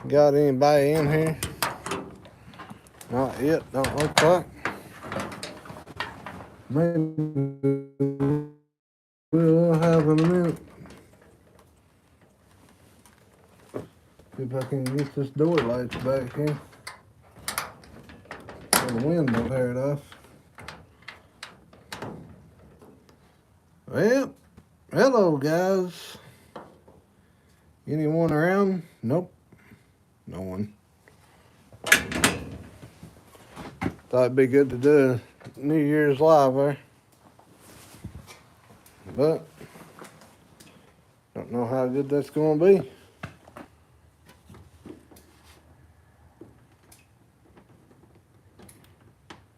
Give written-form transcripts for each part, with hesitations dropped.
Got anybody in here? Not yet, don't look like. Maybe we'll have in a minute. See if I can get this door lights back here. So the wind don't tear it off. Well, hello guys. Anyone around? Nope. No one. Thought it'd be good to do a New Year's live there. But don't know how good that's gonna be.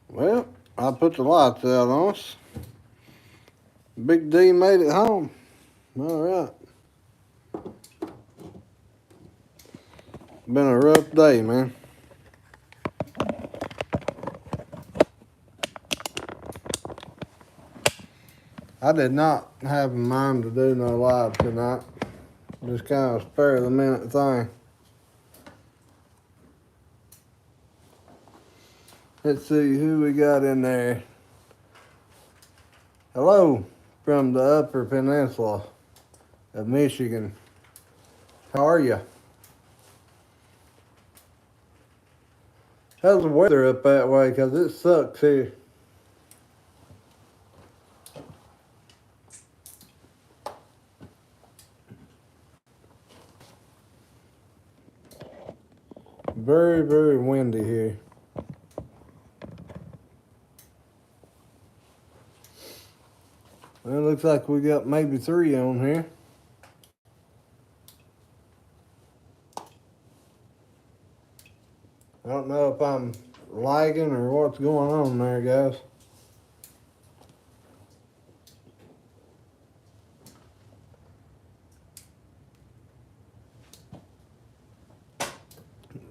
Well, I put the lights out on us. Big D made it home. All right. Been a rough day, man. I did not have in mind to do no live tonight. Just kind of spare of the minute thing. Let's see who we got in there. Hello from the Upper Peninsula of Michigan. How are you? How's the weather up that way? Because it sucks here. Very, very windy here. Well, it looks like we got maybe 3 on here. I don't know if I'm lagging or what's going on there, guys.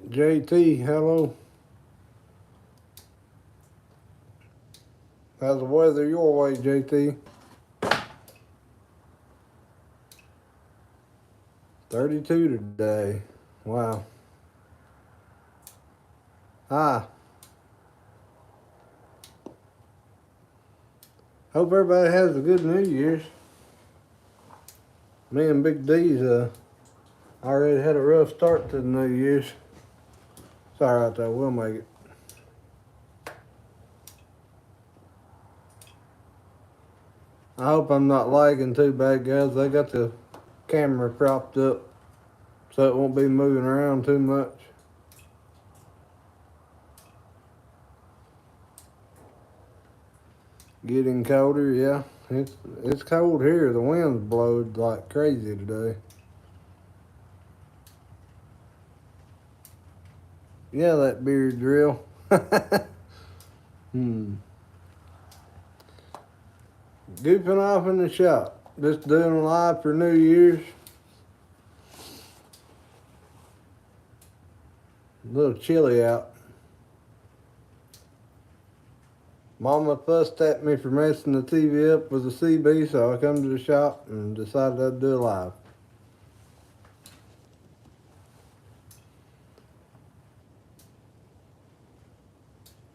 JT, hello. How's the weather your way, JT? 32 today. Wow. Hi. Hope everybody has a good New Year's. Me and Big D's already had a rough start to the New Year's. It's alright though, we'll make it. I hope I'm not lagging too bad, guys. They got the camera propped up so it won't be moving around too much. Getting colder, yeah. It's cold here. The wind's blowed like crazy today. Yeah, that beard drill. Goofing off in the shop. Just doing a live for New Year's. A little chilly out. Mama fussed at me for messing the TV up with the CB, so I come to the shop and decided I'd do a live.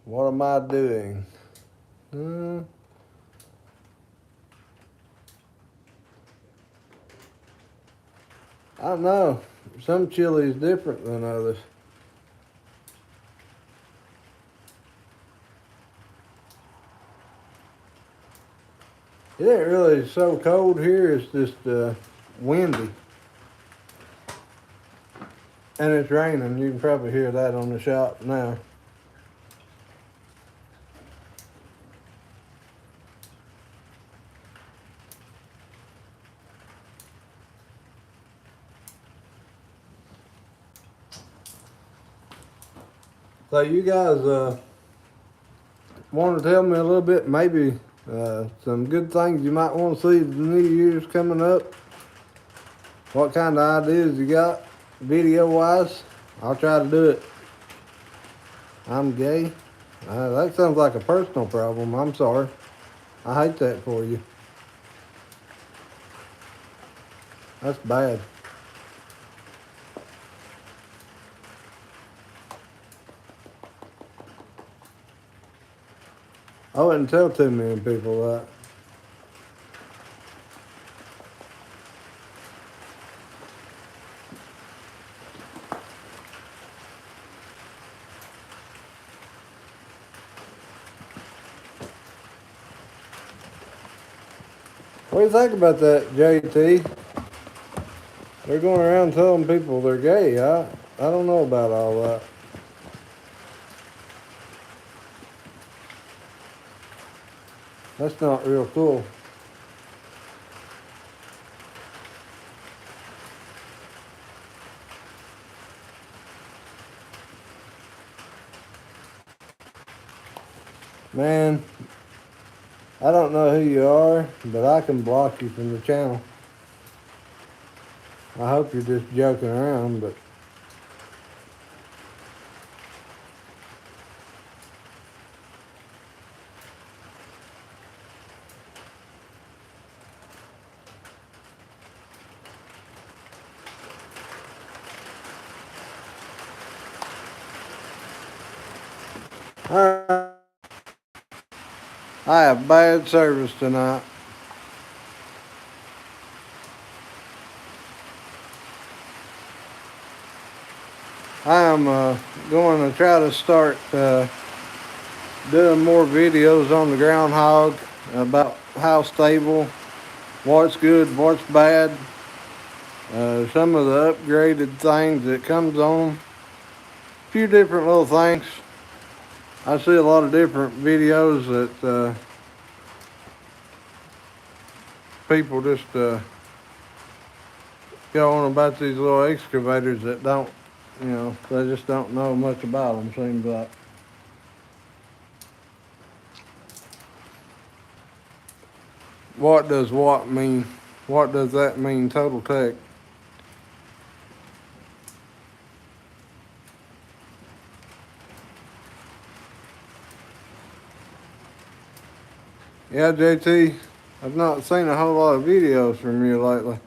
What am I doing? I don't know. Some chili is different than others. It ain't really so cold here. It's just windy. And it's raining. You can probably hear that on the shop now. So you guys want to tell me a little bit, maybe some good things you might want to see the New Year's coming up? What kind of ideas you got video-wise? I'll try to do it. I'm gay. That sounds like a personal problem. I'm sorry. I hate that for you. That's bad. I wouldn't tell too many people that. What do you think about that, JT? They're going around telling people they're gay. I don't know about all that. That's not real cool. Man, I don't know who you are, but I can block you from the channel. I hope you're just joking around, but alright. I have bad service tonight. I am going to try to start doing more videos on the groundhog about how stable, what's good, what's bad, some of the upgraded things that comes on, a few different little things. I see a lot of different videos that people just go on about these little excavators that don't, they just don't know much about them, seems like. What does what mean? What does that mean, Total Tech? Yeah, JT, I've not seen a whole lot of videos from you lately.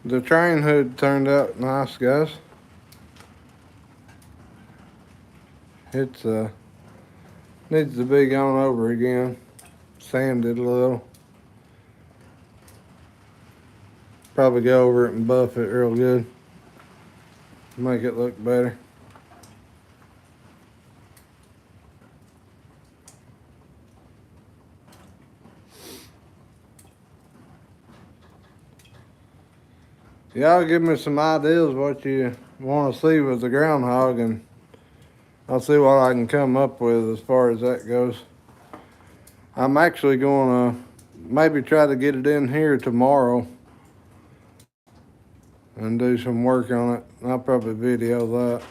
The train hood turned out nice, guys. It's needs to be gone over again, sanded a little. Probably go over it and buff it real good, make it look better. Y'all give me some ideas what you want to see with the groundhog, and I'll see what I can come up with as far as that goes. I'm actually going to maybe try to get it in here tomorrow and do some work on it. I'll probably video that.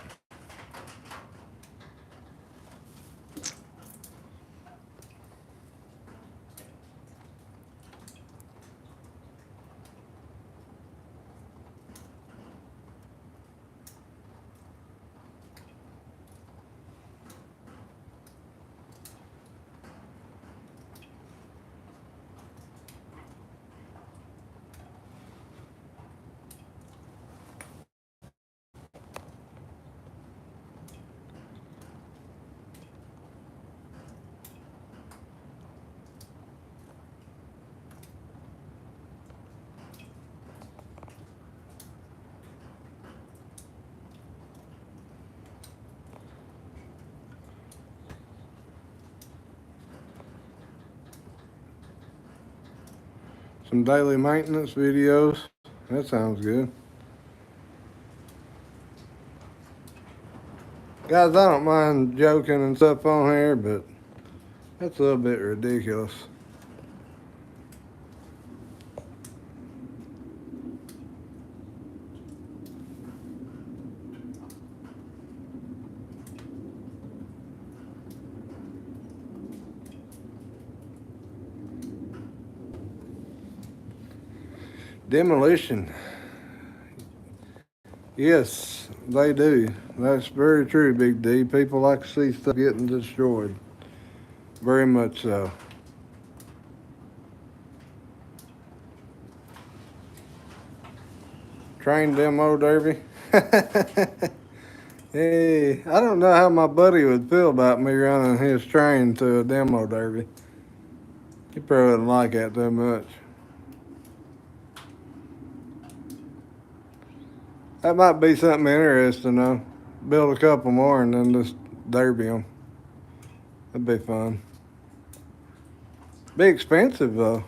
Some daily maintenance videos. That sounds good. Guys, I don't mind joking and stuff on here, but that's a little bit ridiculous. Demolition. Yes, they do. That's very true, Big D. People like to see stuff getting destroyed. Very much so. train demo derby. Hey, I don't know how my buddy would feel about me running his train to a demo derby. He probably wouldn't like that too much. That might be something interesting though. Build a couple more and then just derby them. That'd be fun. Be expensive though.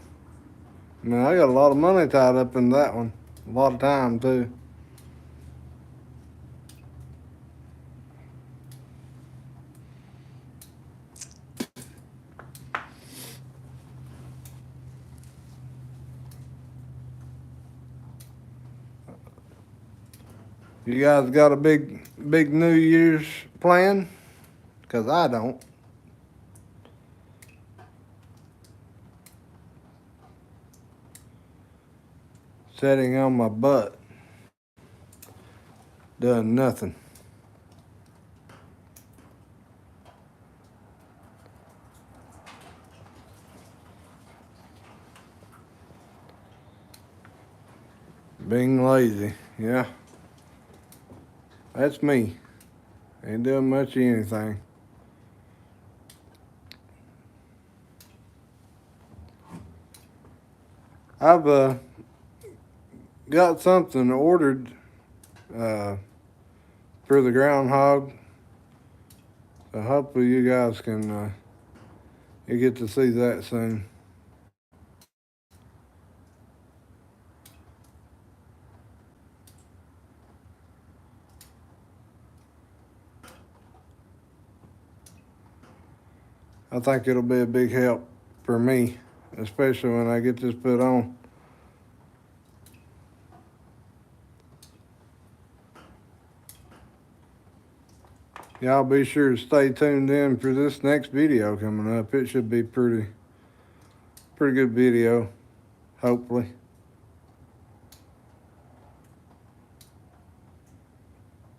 I mean, I got a lot of money tied up in that one. A lot of time too. You guys got a big New Year's plan? Because I don't. Sitting on my butt. Doing nothing. Being lazy, yeah. That's me. Ain't doing much of anything. I've got something ordered for the groundhog. So hopefully you guys can you get to see that soon. I think it'll be a big help for me, especially when I get this put on. Y'all be sure to stay tuned in for this next video coming up. It should be pretty good video, hopefully.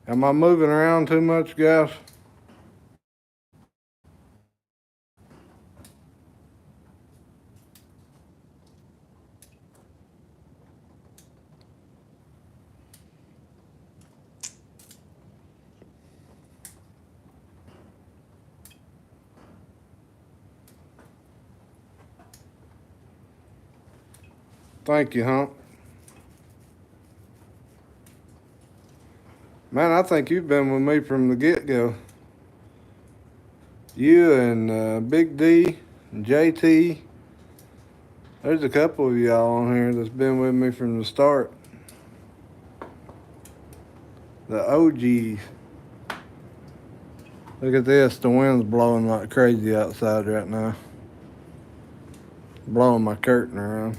Am I moving around too much, guys? Thank you, Hump. Man, I think you've been with me from the get-go. You and Big D and JT. There's a couple of y'all on here that's been with me from the start. The OGs. Look at this, the wind's blowing like crazy outside right now. Blowing my curtain around.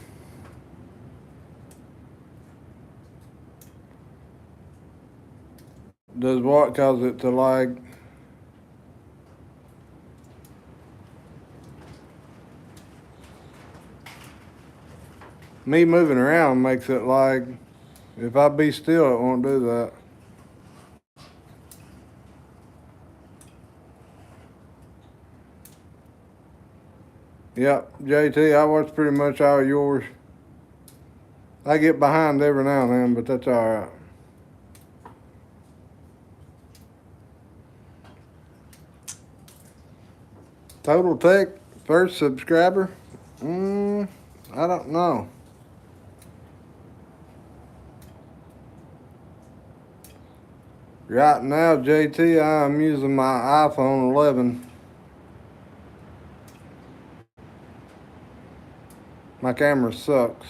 Does what cause it to lag? Me moving around makes it lag. If I be still, it won't do that. Yep, JT, I watch pretty much all yours. I get behind every now and then, but that's all right. Total Tech, first subscriber? I don't know. Right now, JT, I'm using my iPhone 11. My camera sucks.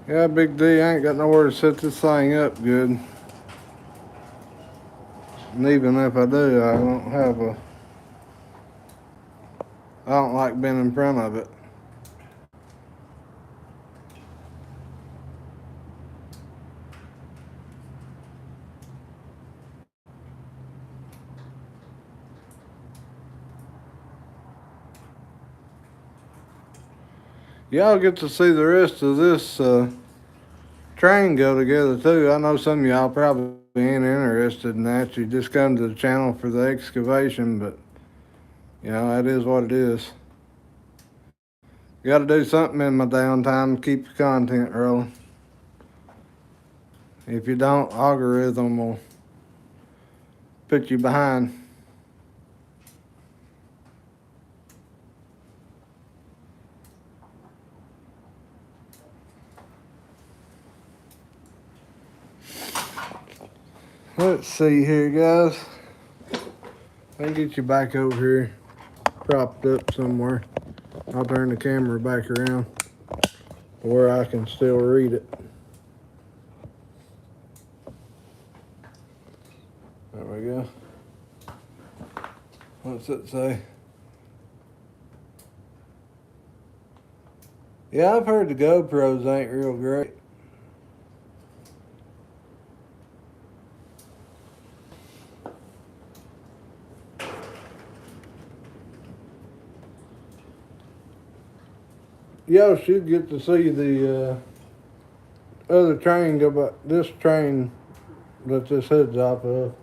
Yeah, Big D, I ain't got nowhere to set this thing up good. And even if I do, I don't like being in front of it. Y'all get to see the rest of this train go together too. I know some of y'all probably ain't interested in that. You just come to the channel for the excavation, but you know, that is what it is. Got to do something in my downtime to keep the content rolling. If you don't, algorithm will put you behind. Let's see here, guys. Let me get you back over here, propped up somewhere. I'll turn the camera back around where I can still read it. There we go. What's it say? Yeah, I've heard the GoPros ain't real great. Y'all should get to see the other train go by. This train that this hood's off of.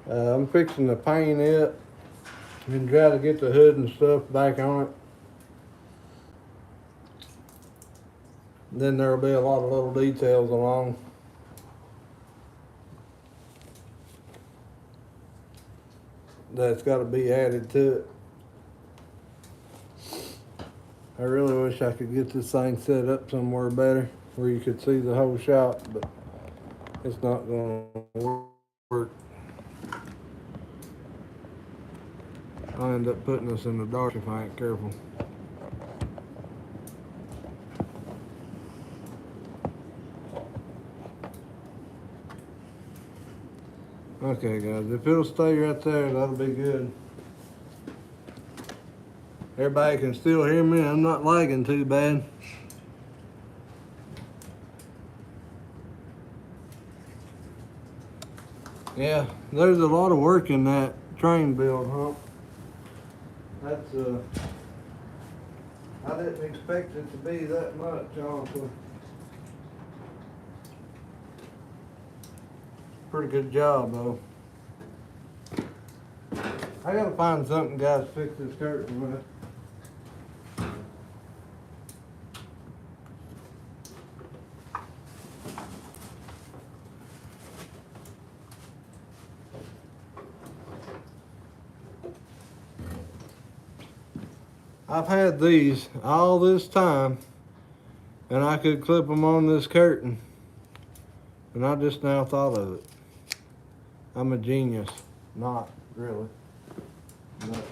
I'm fixing to paint it and try to get the hood and stuff back on it. Then there'll be a lot of little details along. That's got to be added to it. I really wish I could get this thing set up somewhere better where you could see the whole shop, but it's not going to work. I'll end up putting us in the dark if I ain't careful. Okay, guys, if it'll stay right there, that'll be good. Everybody can still hear me. I'm not lagging too bad. Yeah, there's a lot of work in that train build, huh? That's I didn't expect it to be that much, honestly. Pretty good job, though. I gotta find something, guys, to fix this curtain with. I've had these all this time, and I could clip them on this curtain, and I just now thought of it. I'm a genius. Not really. But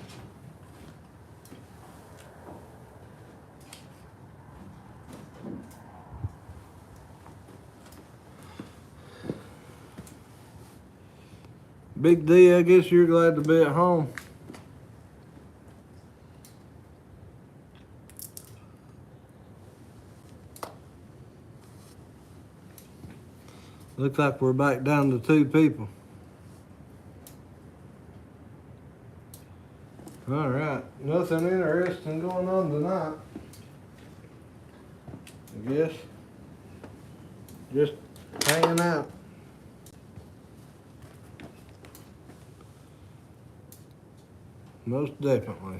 Big D, I guess you're glad to be at home. Looks like we're back down to 2 people. All right, nothing interesting going on tonight, I guess. Just hanging out. Most definitely.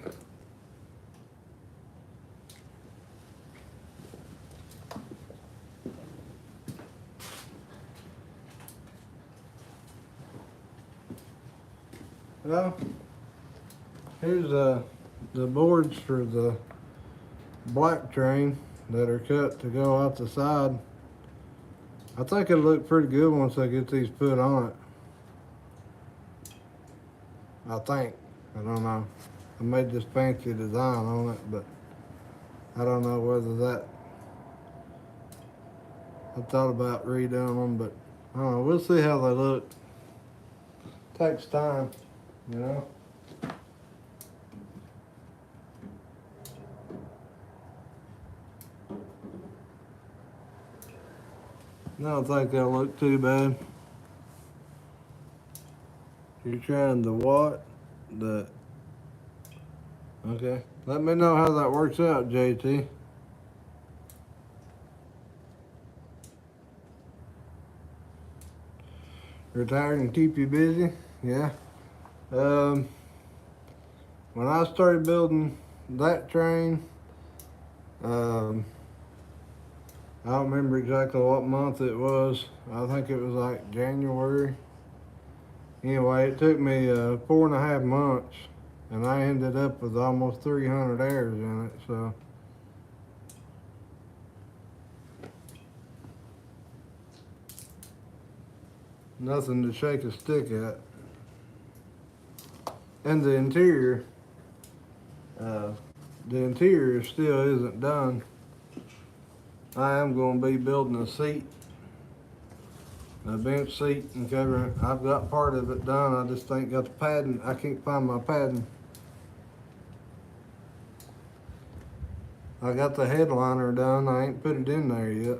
Well, here's the boards for the black train that are cut to go out the side. I think it'll look pretty good once I get these put on it. I think. I don't know. I made this fancy design on it, but I don't know whether that. I thought about redoing them, but I don't know. We'll see how they look. Takes time, you know. I don't think they'll look too bad. You're trying the what? The. Okay. Let me know how that works out, JT. Retired and keep you busy, yeah. When I started building that train, um, I don't remember exactly what month it was. I think it was like January. Anyway, it took me 4.5 months, and I ended up with almost 300 airs in it. So nothing to shake a stick at. And uh, the interior still isn't done. I am going to be building a seat, a bench seat, and covering it. I've got part of it done. I just ain't got the padding. I can't find my padding. I got the headliner done. I ain't put it in there yet.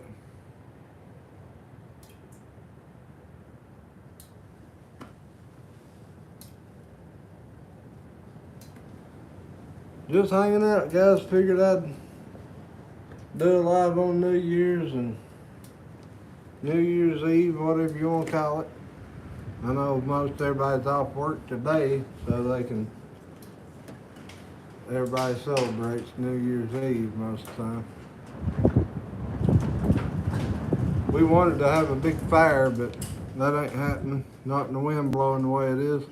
Just hanging out, guys. Figured I'd do a live on New Year's and New Year's Eve, whatever you want to call it. I know most everybody's off work today, so everybody celebrates New Year's Eve most of the time. We wanted to have a big fire, but that ain't happening. Not in the wind blowing the way it is.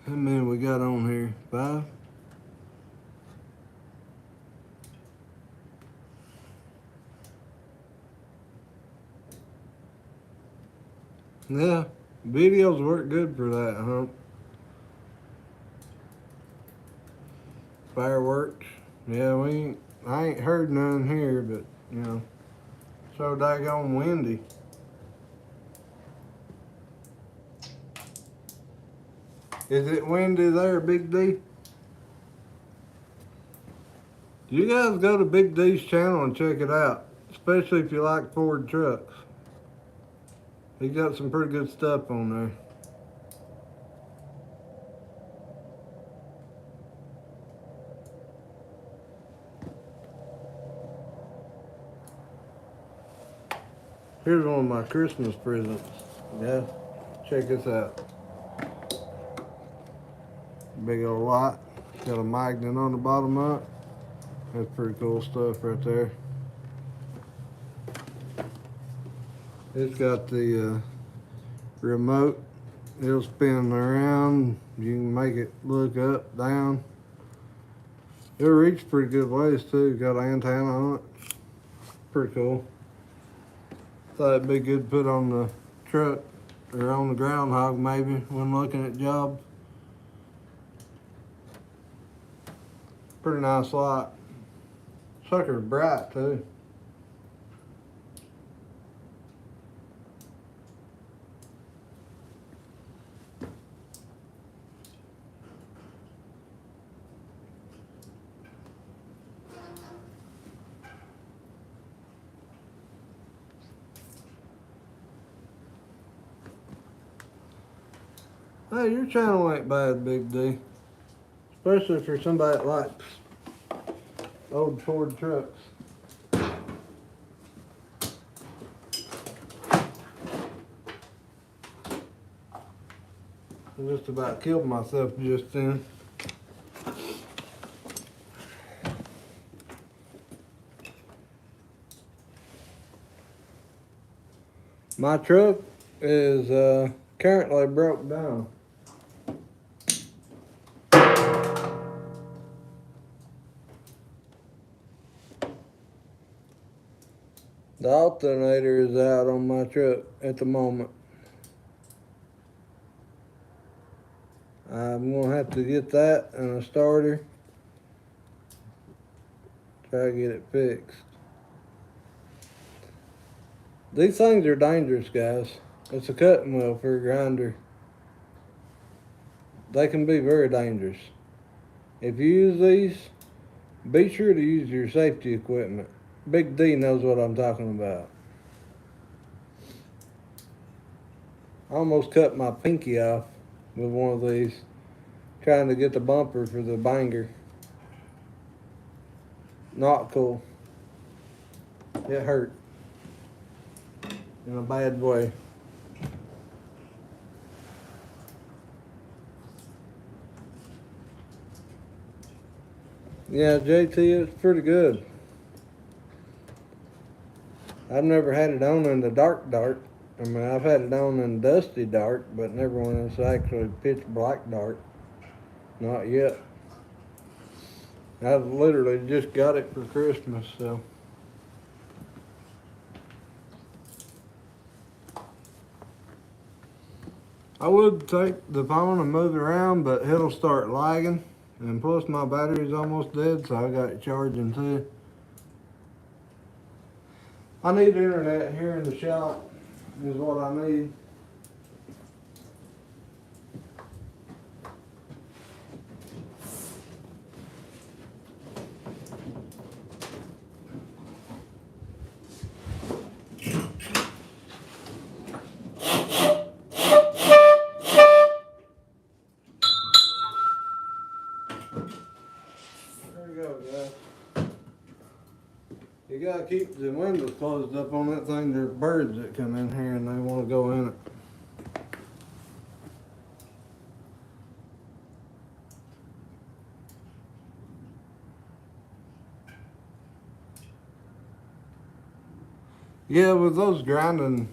How many we got on here? 5? Yeah, videos work good for that, huh? Fireworks. Yeah, I ain't heard none here, but, you know, so daggone windy. Is it windy there, Big D? You guys go to Big D's channel and check it out, especially if you like Ford trucks. He got some pretty good stuff on there. Here's one of my Christmas presents. Yeah, check this out. Big old light. Got a magnet on the bottom of it. That's pretty cool stuff right there. It's got the remote. It'll spin around. You can make it look up, down. It'll reach pretty good ways too. Got an antenna on it. Pretty cool. Thought it'd be good to put on the truck or on the groundhog maybe when looking at jobs. Pretty nice light. Sucker's bright too. Hey, your channel ain't bad, Big D. Especially for somebody that likes old Ford trucks. I just about killed myself just then. My truck is currently broke down. The alternator is out on my truck at the moment. I'm gonna have to get that and a starter. Try to get it fixed. These things are dangerous, guys. It's a cutting wheel for a grinder. They can be very dangerous. If you use these, be sure to use your safety equipment. Big D knows what I'm talking about. I almost cut my pinky off with one of these, trying to get the bumper for the banger. Not cool. It hurt. in a bad way. Yeah, JT, it's pretty good. I've never had it on in the dark. I mean, I've had it on in dusty dark, but never when it's actually pitch black dark. Not yet. I literally just got it for Christmas, so. I would take the phone and move it around, but it'll start lagging. And plus my battery's almost dead, so I got it charging too. I need internet here in the shop, is what I need. There you go, guys. You gotta keep the windows closed up on that thing. There's birds that come in here and they want to go in it. Yeah, with those cutting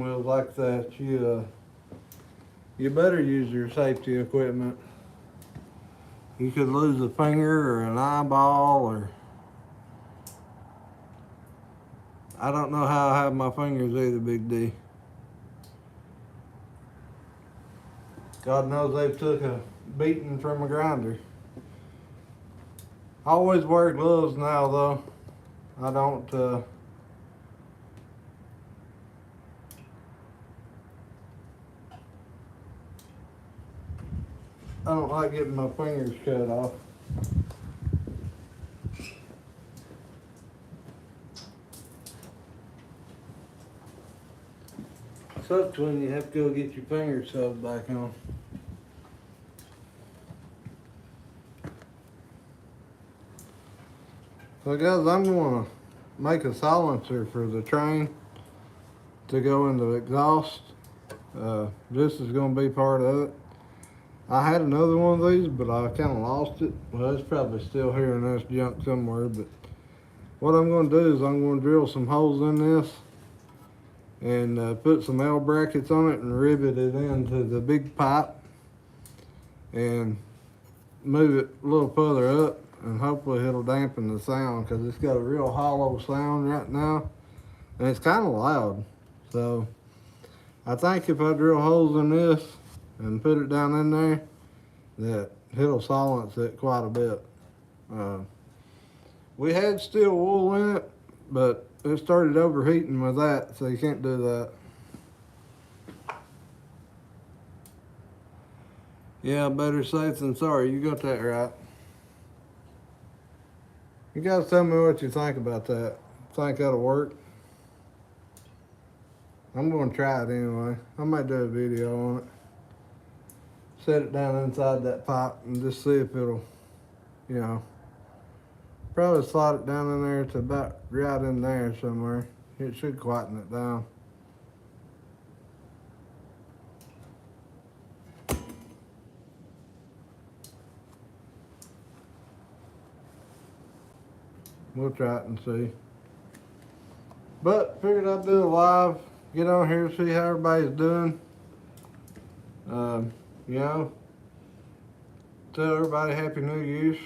wheels like that, you better use your safety equipment. You could lose a finger or an eyeball, or I don't know how I have my fingers either, Big D. God knows they've took a beating from a grinder. I always wear gloves now, though. I don't. I don't like getting my fingers cut off. Sucks when you have to go get your fingers sewed back on. So guys, I'm gonna make a silencer for the train to go in the exhaust. This is gonna be part of it. I had another one of these, but I kind of lost it. Well, it's probably still here in this junk somewhere, but what I'm going to do is I'm going to drill some holes in this and put some L brackets on it and rivet it into the big pipe and move it a little further up, and hopefully it'll dampen the sound, because it's got a real hollow sound right now and it's kind of loud. So I think if I drill holes in this and put it down in there, that it'll silence it quite a bit. We had steel wool in it, but it started overheating with that, so you can't do that. Yeah, better safe than sorry. You got that right. You guys tell me what you think about that. Think that'll work? I'm going to try it anyway. I might do a video on it. Set it down inside that pipe and just see if it'll, probably slide it down in there to about right in there somewhere. It should quieten it down. We'll try it and see. But figured I'd do a live, get on here, see how everybody's doing. Tell everybody Happy New Year's.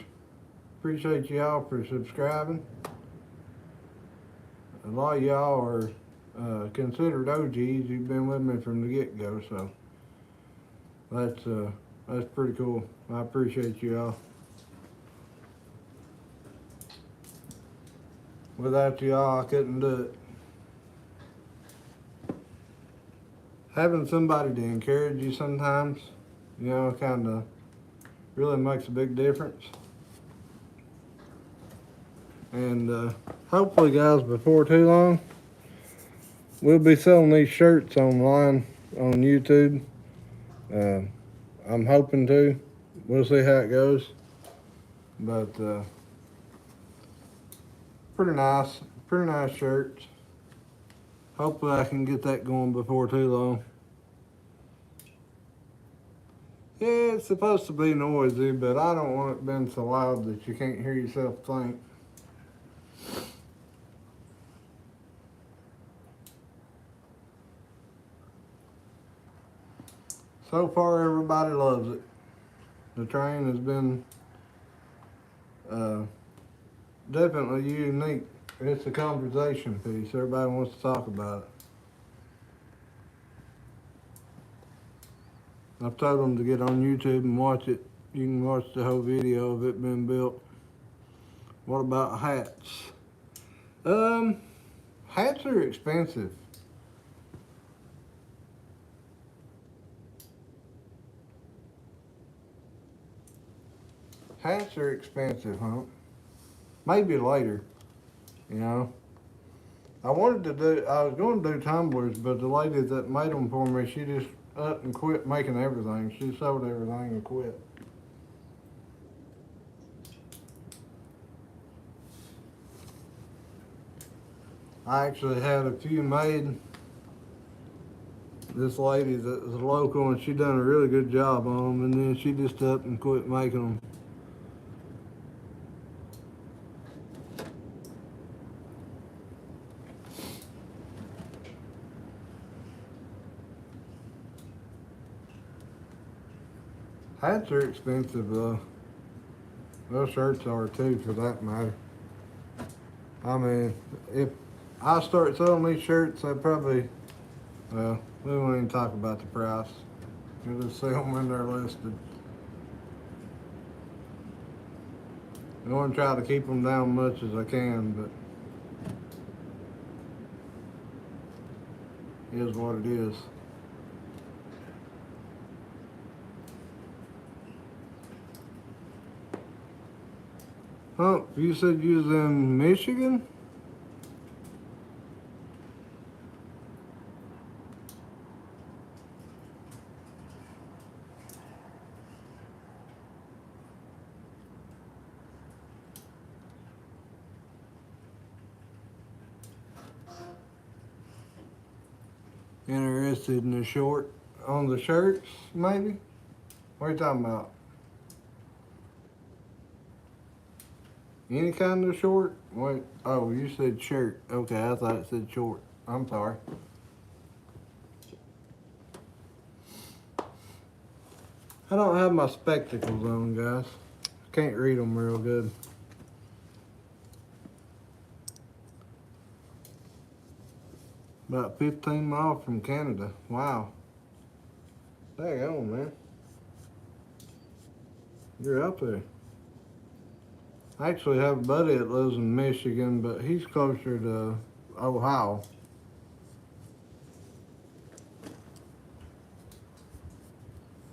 Appreciate y'all for subscribing. A lot of y'all are considered OGs. You've been with me from the get-go, so that's pretty cool. I appreciate y'all. Without y'all, I couldn't do it. Having somebody to encourage you sometimes, kind of really makes a big difference. And hopefully, guys, before too long, we'll be selling these shirts online on YouTube. I'm hoping to. We'll see how it goes. But pretty nice shirts. Hopefully I can get that going before too long. Yeah, it's supposed to be noisy, but I don't want it being so loud that you can't hear yourself think. So far, everybody loves it. The train has been definitely unique. It's a conversation piece. Everybody wants to talk about it. I've told them to get on YouTube and watch it. You can watch the whole video of it being built. What about hats? Hats are expensive. Hats are expensive, huh? Maybe later, you know. I was going to do tumblers, but the lady that made them for me, she just up and quit making everything. She sold everything and quit. I actually had a few made. This lady that was local, and she done a really good job on them, and then she just up and quit making them. Hats are expensive though. Those shirts are too, for that matter. I mean, if I start selling these shirts, I probably, well, we won't even talk about the price. We'll just sell them when they're listed. I want to try to keep them down much as I can, but it is what it is. Huh, you said you was in Michigan? Interested in the short on the shirts, maybe? What are you talking about? Any kind of short? Wait, oh, you said shirt. Okay, I thought it said short. I'm sorry. I don't have my spectacles on, guys. Can't read them real good. About 15 miles from Canada. Wow. Dang on, man. You're up there. I actually have a buddy that lives in Michigan, but he's closer to Ohio.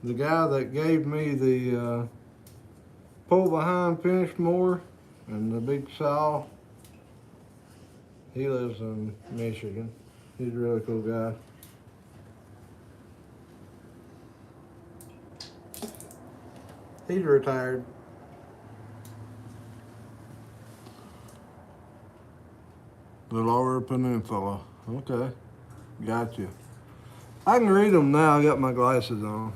The guy that gave me the pull behind finish mower and the big saw, he lives in Michigan. He's a really cool guy. He's retired. The Lower Peninsula. Okay, got you. I can read them now. I got my glasses on.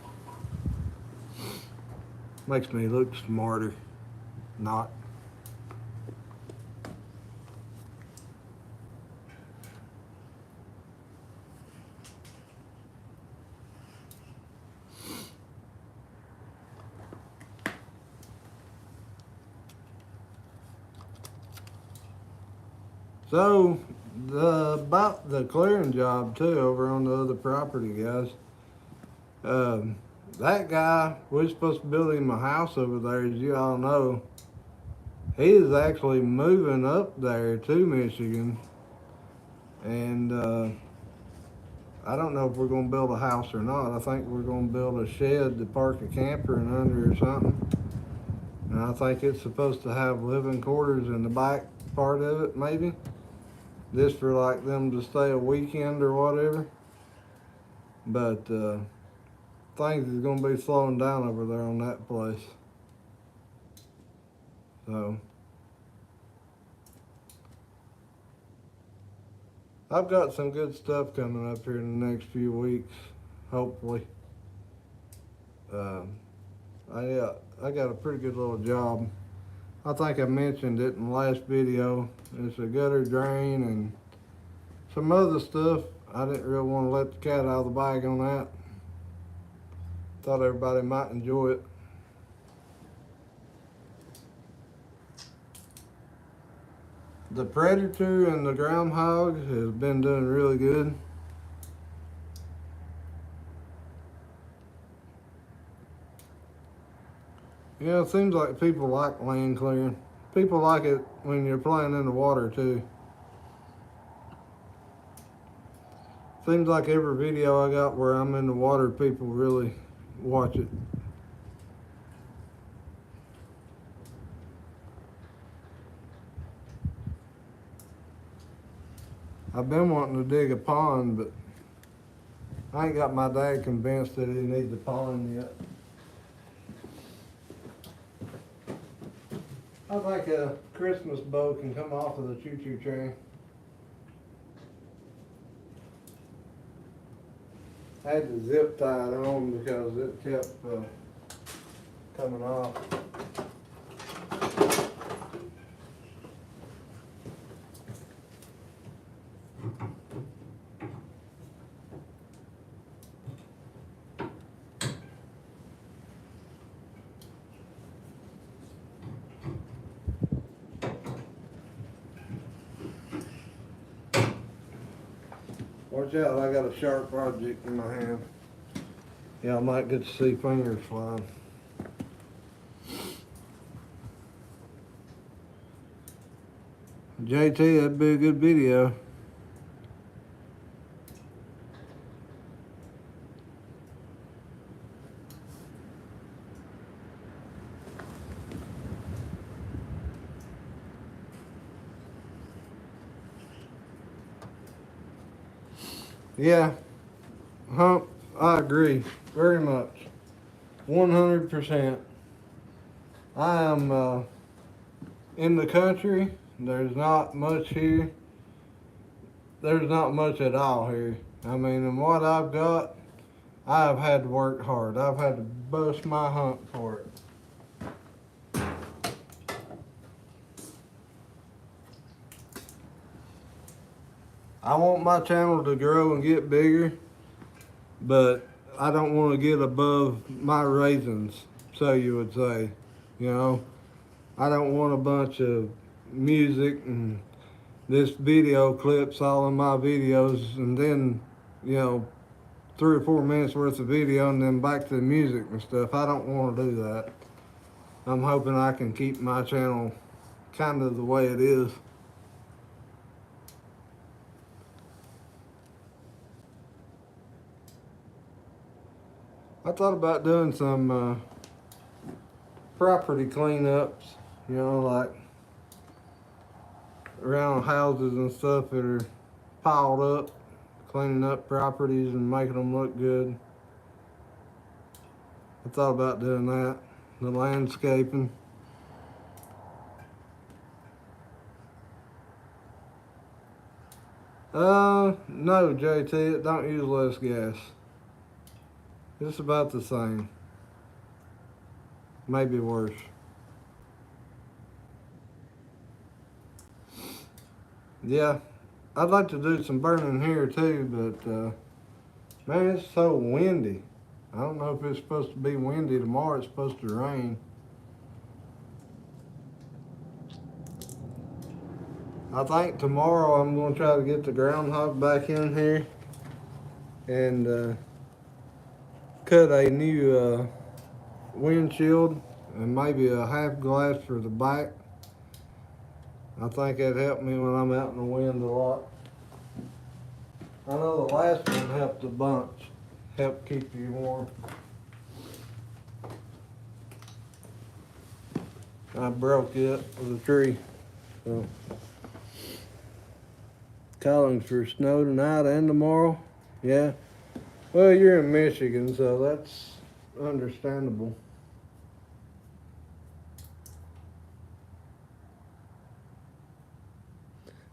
Makes me look smarter. Not. So, about the clearing job too, over on the other property, guys. That guy, we're supposed to build him a house over there, as you all know. He is actually moving up there to Michigan, and I don't know if we're going to build a house or not. I think we're going to build a shed to park a camper in under or something. And I think it's supposed to have living quarters in the back part of it, maybe. Just for like them to stay a weekend or whatever. But things is going to be slowing down over there on that place. So I've got some good stuff coming up here in the next few weeks, hopefully. I got a pretty good little job. I think I mentioned it in the last video. It's a gutter drain and some other stuff. I didn't really want to let the cat out of the bag on that. Thought everybody might enjoy it. The predator and the groundhog has been doing really good. Yeah, it seems like people like land clearing. People like it when you're playing in the water too. Seems like every video I got where I'm in the water, people really watch it. I've been wanting to dig a pond, but I ain't got my dad convinced that he needs a pond yet. I think a Christmas bow can come off of the choo-choo train. I had the zip tied on because it kept coming off. Watch out, I got a sharp object in my hand. Yeah, I might get to see fingers flying. JT, that'd be a good video. Yeah, I agree very much. 100%. I am in the country. There's not much here. There's not much at all here. I mean, and what I've got, I've had to work hard. I've had to bust my hump for it. I want my channel to grow and get bigger, but I don't want to get above my raisins, so you would say. You know, I don't want a bunch of music and this video clips all in my videos and then, you know, 3 or 4 minutes worth of video and then back to the music and stuff. I don't want to do that. I'm hoping I can keep my channel kind of the way it is. I thought about doing some property cleanups, you know, like around houses and stuff that are piled up, cleaning up properties and making them look good. I thought about doing that, the landscaping. No, JT, it don't use less gas. It's about the same. Maybe worse. Yeah, I'd like to do some burning here too, but man, it's so windy. I don't know if it's supposed to be windy tomorrow. It's supposed to rain. I think tomorrow I'm going to try to get the groundhog back in here and cut a new windshield and maybe a half glass for the back. I think that helped me when I'm out in the wind a lot. I know the last one helped a bunch, helped keep you warm. I broke it with a tree. So, calling for snow tonight and tomorrow. Yeah. Well, you're in Michigan, so that's understandable.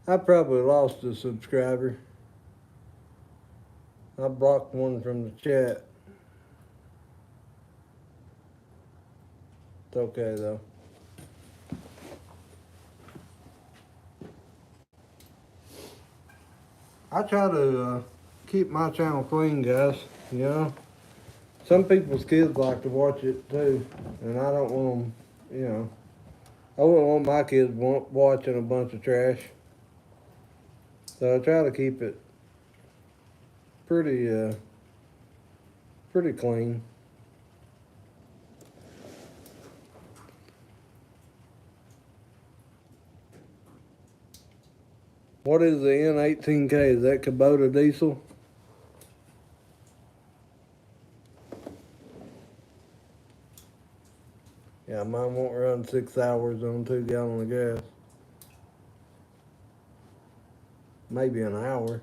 I probably lost a subscriber. I blocked one from the chat. It's okay though. I try to keep my channel clean, guys. You know, some people's kids like to watch it too, and I don't want them. You know, I wouldn't want my kids watching a bunch of trash. So I try to keep it pretty, pretty clean. What is the N18K? Is that Kubota diesel? Yeah, mine won't run 6 hours on 2 gallons of gas. Maybe an hour.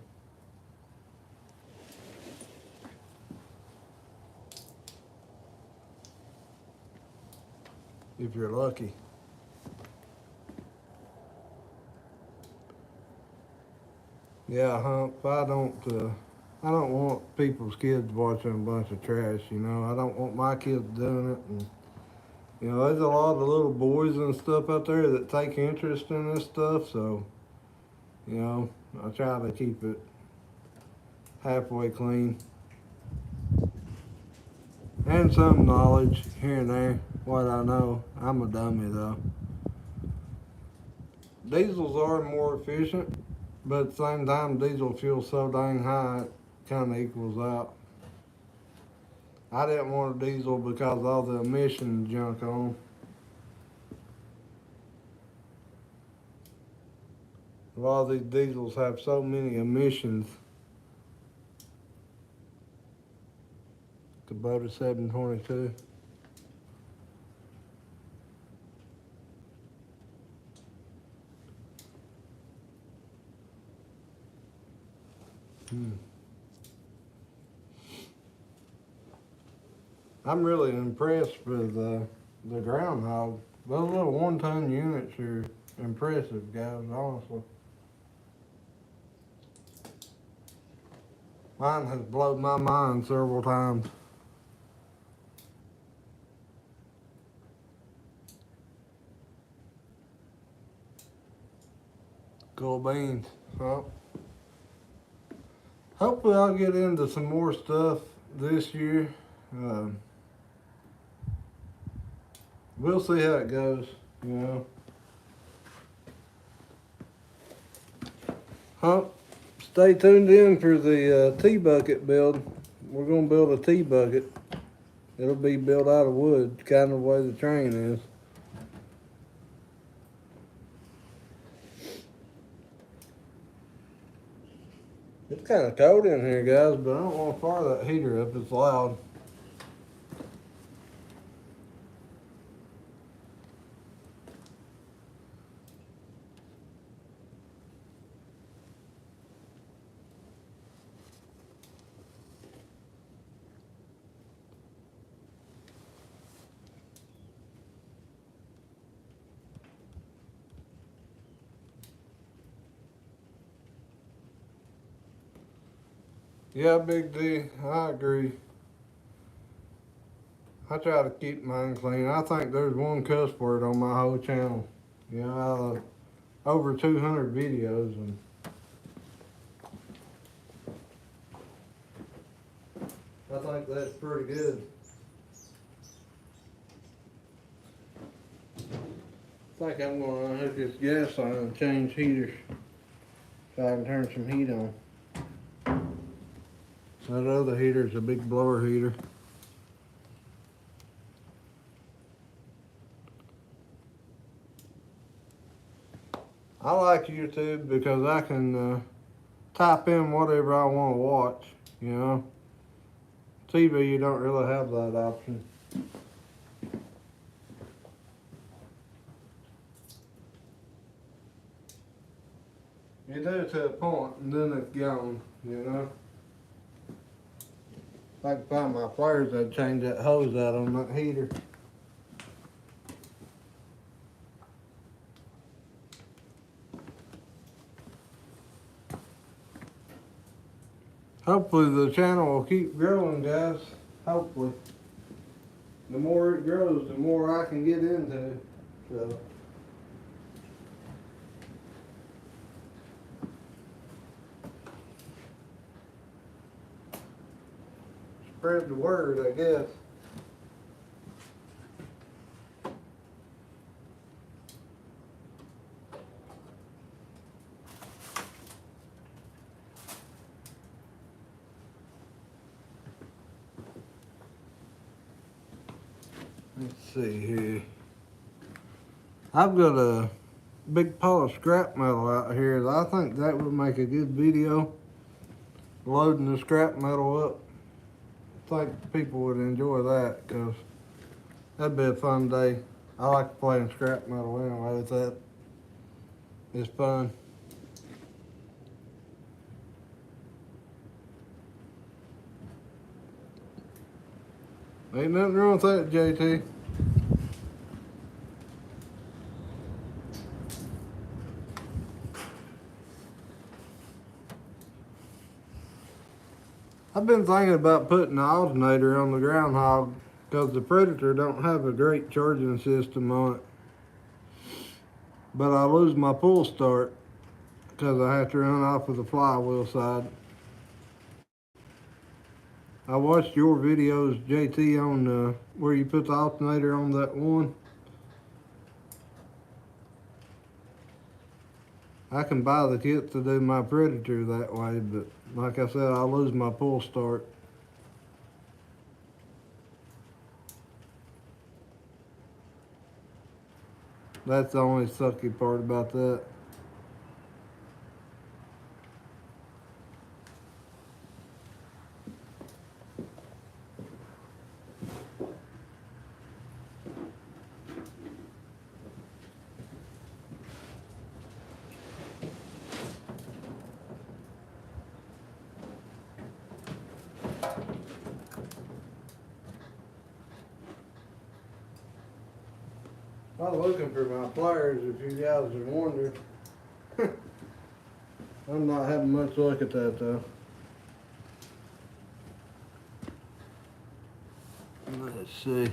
If you're lucky. Yeah, Hump, I don't want people's kids watching a bunch of trash, you know. I don't want my kids doing it. And, you know, there's a lot of little boys and stuff out there that take interest in this stuff, so, you know, I try to keep it halfway clean. And some knowledge here and there, what I know. I'm a dummy, though. Diesels are more efficient, but at the same time, diesel fuel so dang high, it kind of equals out. I didn't want a diesel because of all the emission junk on. A lot of these diesels have so many emissions. Kubota 722. I'm really impressed with the groundhog. Those little 1-ton units are impressive, guys, honestly. Mine has blown my mind several times. Cool beans. Well, hopefully I'll get into some more stuff this year. We'll see how it goes, you know. Stay tuned in for the T-bucket build. We're gonna build a T-bucket. It'll be built out of wood, kind of the way the train is. It's kind of cold in here, guys, but I don't want to fire that heater up. It's loud. Yeah, Big D, I agree. I try to keep mine clean. I think there's one cuss word on my whole channel. You know, out of over 200 videos, and I think that's pretty good. I think I'm gonna hook this gas on and change heaters so I can turn some heat on. That other heater's a big blower heater. I like YouTube because I can type in whatever I want to watch, you know. TV, you don't really have that option. You do to a point, and then it's gone, you know. If I could find my pliers, I'd change that hose out on that heater. hopefully the channel will keep growing, guys. Hopefully. The more it grows, the more I can get into. So. Spread the word, I guess. Let's see here. I've got a big pile of scrap metal out here. I think that would make a good video. Loading the scrap metal up. I think people would enjoy that because that'd be a fun day. I like playing scrap metal anyway with that. It's fun. Ain't nothing wrong with that, JT. I've been thinking about putting the alternator on the groundhog because the Predator don't have a great charging system on it. But I lose my pull start because I have to run off with the flywheel side. I watched your videos, JT, on where you put the alternator on that one. I can buy the kit to do my Predator that way, but like I said, I lose my pull start. That's the only sucky part about that. I'm looking for my pliers if you guys are wondering. I'm not having much luck at that though. Let's see.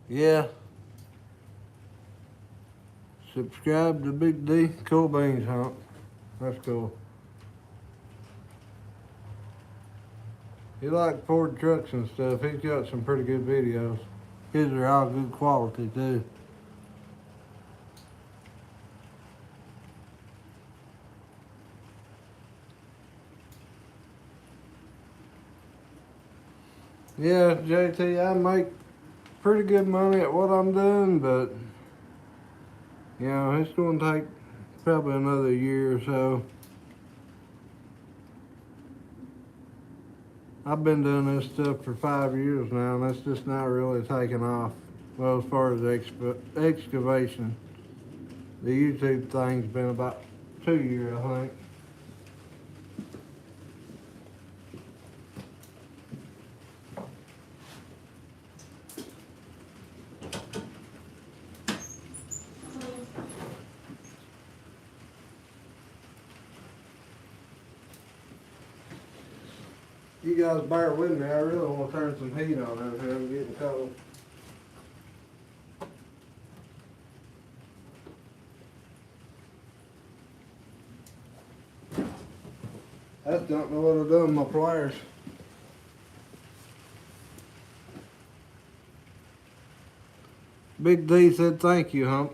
Yeah. Subscribe to Big D. Cool beans, Hump. That's cool. He like Ford trucks and stuff. He's got some pretty good videos. His are all good quality too. Yeah, JT, I make pretty good money at what I'm doing, but you know, it's going to take probably another year or so. I've been doing this stuff for 5 years now, and that's just not really taking off. Well, as far as excavation, the YouTube thing's been about 2 years, I think. You guys bear with me. I really want to turn some heat on over here. I'm getting cold. I just don't know what I've done with my pliers. Big D said thank you, Hump.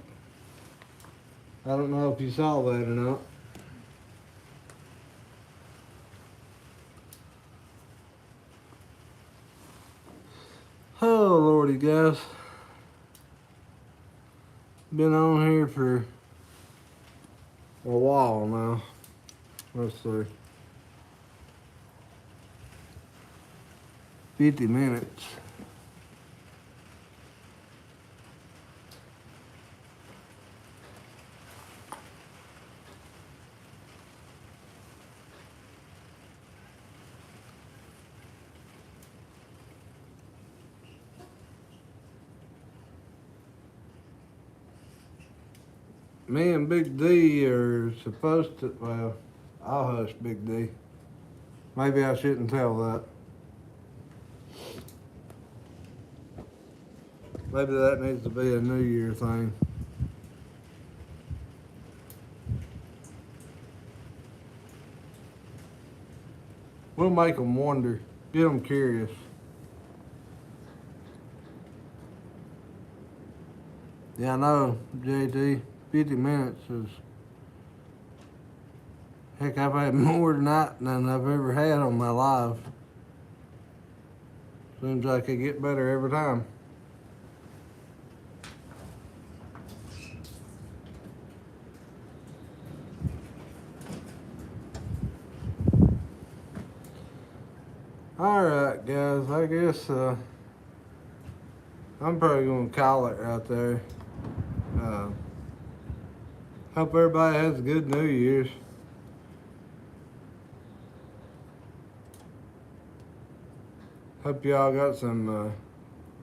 I don't know if you saw that or not. Oh, lordy, guys. Been on here for a while now. Let's see. 50 minutes. me and Big D are supposed to, well, I'll hush Big D. Maybe I shouldn't tell that. Maybe that needs to be a New Year thing. We'll make them wonder. Get them curious. Yeah, I know, JT. 50 minutes is... Heck, I've had more tonight than I've ever had on my live. Seems like I get better every time. Alright, guys, I guess I'm probably going to call it right there. Hope everybody has a good New Year's. Hope y'all got some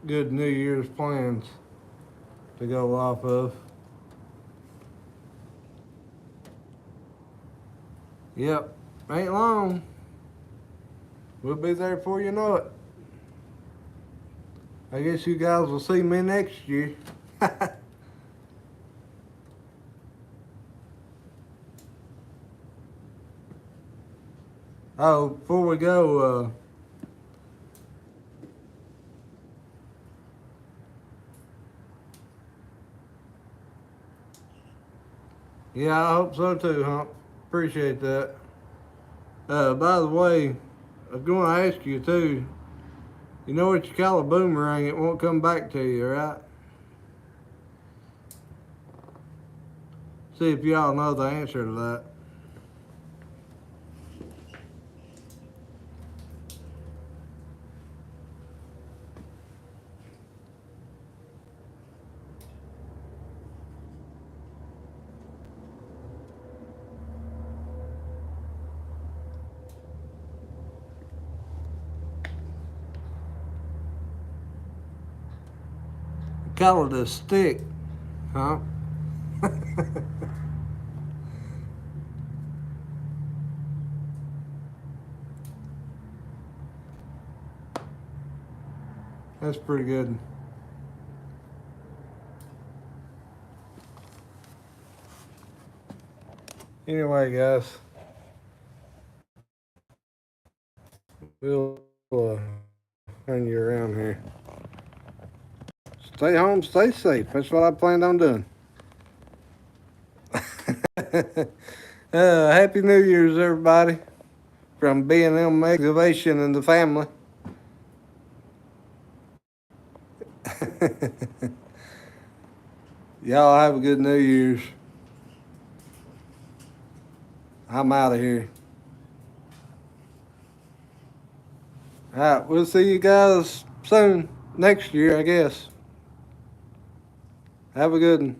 good New Year's plans to go off of. Yep, ain't long. We'll be there before you know it. I guess you guys will see me next year. Oh, before we go, yeah, I hope so too, Hump. Appreciate that. By the way, I was going to ask you too. You know what you call a boomerang, it won't come back to you, right? See if y'all know the answer to that. Call it a stick, huh? That's pretty good. Anyway, guys, we'll turn you around here. Stay home, stay safe. That's what I planned on doing. Happy New Year's, everybody, from B&M Excavation and the family. Y'all have a good New Year's. I'm out of here. All right, we'll see you guys soon. Next year, I guess. Have a good one.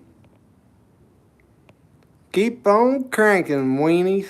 Keep on cranking, weenies.